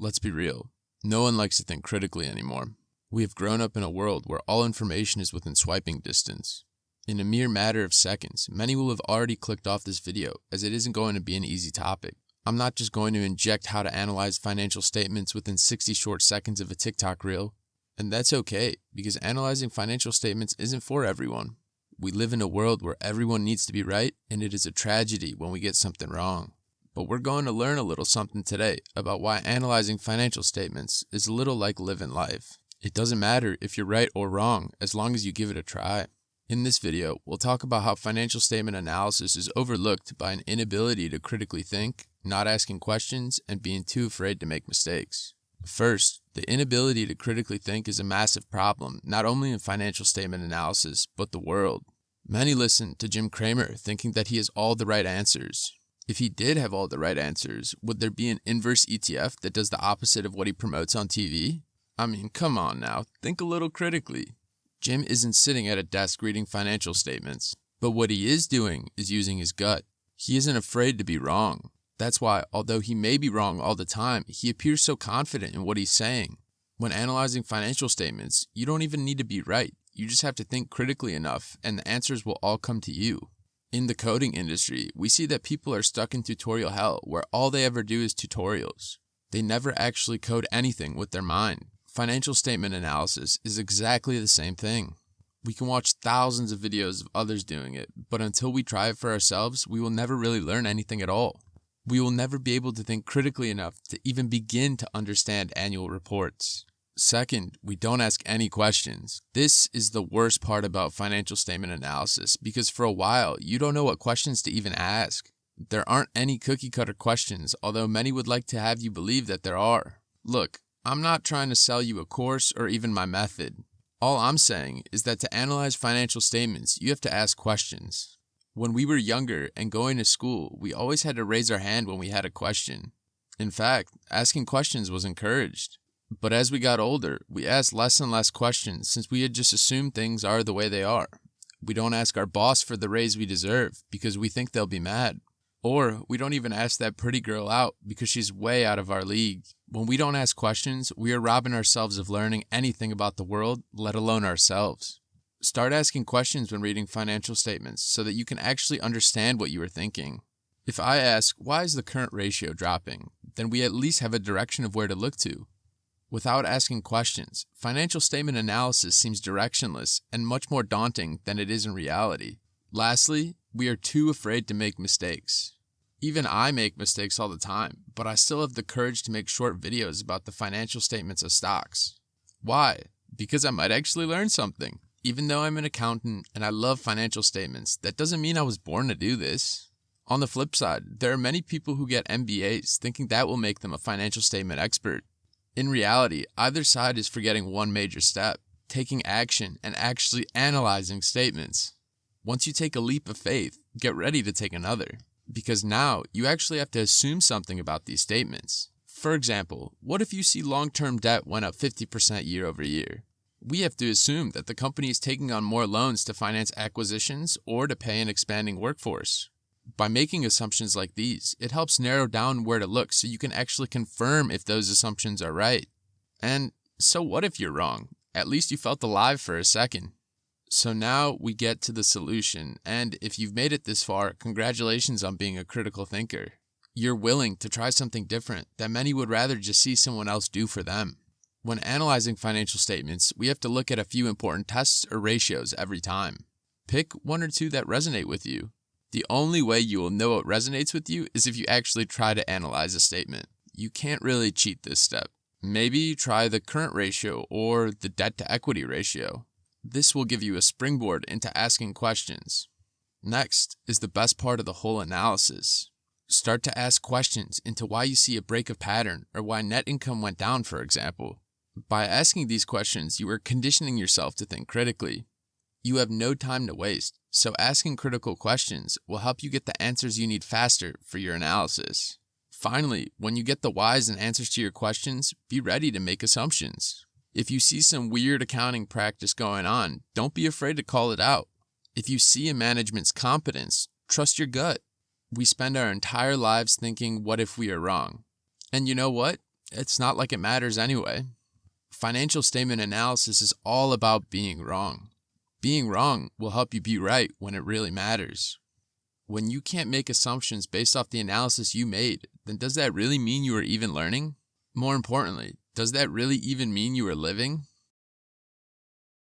Let's be real. No one likes to think critically anymore. We have grown up in a world where all information is within swiping distance. In a mere matter of seconds, many will have already clicked off this video, as it isn't going to be an easy topic. I'm not just going to inject how to analyze financial statements within 60 short seconds of a TikTok reel. And that's okay, because analyzing financial statements isn't for everyone. We live in a world where everyone needs to be right, and it is a tragedy when we get something wrong. But we're going to learn a little something today about why analyzing financial statements is a little like living life. It doesn't matter if you're right or wrong as long as you give it a try. In this video, we'll talk about how financial statement analysis is overlooked by an inability to critically think, not asking questions, and being too afraid to make mistakes. First, the inability to critically think is a massive problem, not only in financial statement analysis, but the world. Many listen to Jim Cramer thinking that he has all the right answers. If he did have all the right answers, would there be an inverse ETF that does the opposite of what he promotes on TV? I mean, come on now, think a little critically. Jim isn't sitting at a desk reading financial statements, but what he is doing is using his gut. He isn't afraid to be wrong. That's why, although he may be wrong all the time, he appears so confident in what he's saying. When analyzing financial statements, you don't even need to be right. You just have to think critically enough, and the answers will all come to you. In the coding industry, we see that people are stuck in tutorial hell where all they ever do is tutorials. They never actually code anything with their mind. Financial statement analysis is exactly the same thing. We can watch thousands of videos of others doing it, but until we try it for ourselves, we will never really learn anything at all. We will never be able to think critically enough to even begin to understand annual reports. Second, we don't ask any questions. This is the worst part about financial statement analysis because for a while, you don't know what questions to even ask. There aren't any cookie-cutter questions, although many would like to have you believe that there are. Look, I'm not trying to sell you a course or even my method. All I'm saying is that to analyze financial statements, you have to ask questions. When we were younger and going to school, we always had to raise our hand when we had a question. In fact, asking questions was encouraged. But as we got older, we asked less and less questions since we had just assumed things are the way they are. We don't ask our boss for the raise we deserve because we think they'll be mad. Or we don't even ask that pretty girl out because she's way out of our league. When we don't ask questions, we are robbing ourselves of learning anything about the world, let alone ourselves. Start asking questions when reading financial statements so that you can actually understand what you are thinking. If I ask, why is the current ratio dropping? Then we at least have a direction of where to look to. Without asking questions, financial statement analysis seems directionless and much more daunting than it is in reality. Lastly, we are too afraid to make mistakes. Even I make mistakes all the time, but I still have the courage to make short videos about the financial statements of stocks. Why? Because I might actually learn something. Even though I'm an accountant and I love financial statements, that doesn't mean I was born to do this. On the flip side, there are many people who get MBAs thinking that will make them a financial statement expert. In reality, either side is forgetting one major step, taking action and actually analyzing statements. Once you take a leap of faith, get ready to take another, because now you actually have to assume something about these statements. For example, what if you see long-term debt went up 50% year over year? We have to assume that the company is taking on more loans to finance acquisitions or to pay an expanding workforce. By making assumptions like these, it helps narrow down where to look so you can actually confirm if those assumptions are right. And so what if you're wrong? At least you felt alive for a second. So now we get to the solution, and if you've made it this far, congratulations on being a critical thinker. You're willing to try something different that many would rather just see someone else do for them. When analyzing financial statements, we have to look at a few important tests or ratios every time. Pick one or two that resonate with you. The only way you will know what resonates with you is if you actually try to analyze a statement. You can't really cheat this step. Maybe try the current ratio or the debt to equity ratio. This will give you a springboard into asking questions. Next is the best part of the whole analysis. Start to ask questions into why you see a break of pattern or why net income went down, for example. By asking these questions, you are conditioning yourself to think critically. You have no time to waste, so asking critical questions will help you get the answers you need faster for your analysis. Finally, when you get the whys and answers to your questions, be ready to make assumptions. If you see some weird accounting practice going on, don't be afraid to call it out. If you see a management's competence, trust your gut. We spend our entire lives thinking, what if we are wrong? And you know what? It's not like it matters anyway. Financial statement analysis is all about being wrong. Being wrong will help you be right when it really matters. When you can't make assumptions based off the analysis you made, then does that really mean you are even learning? More importantly, does that really even mean you are living?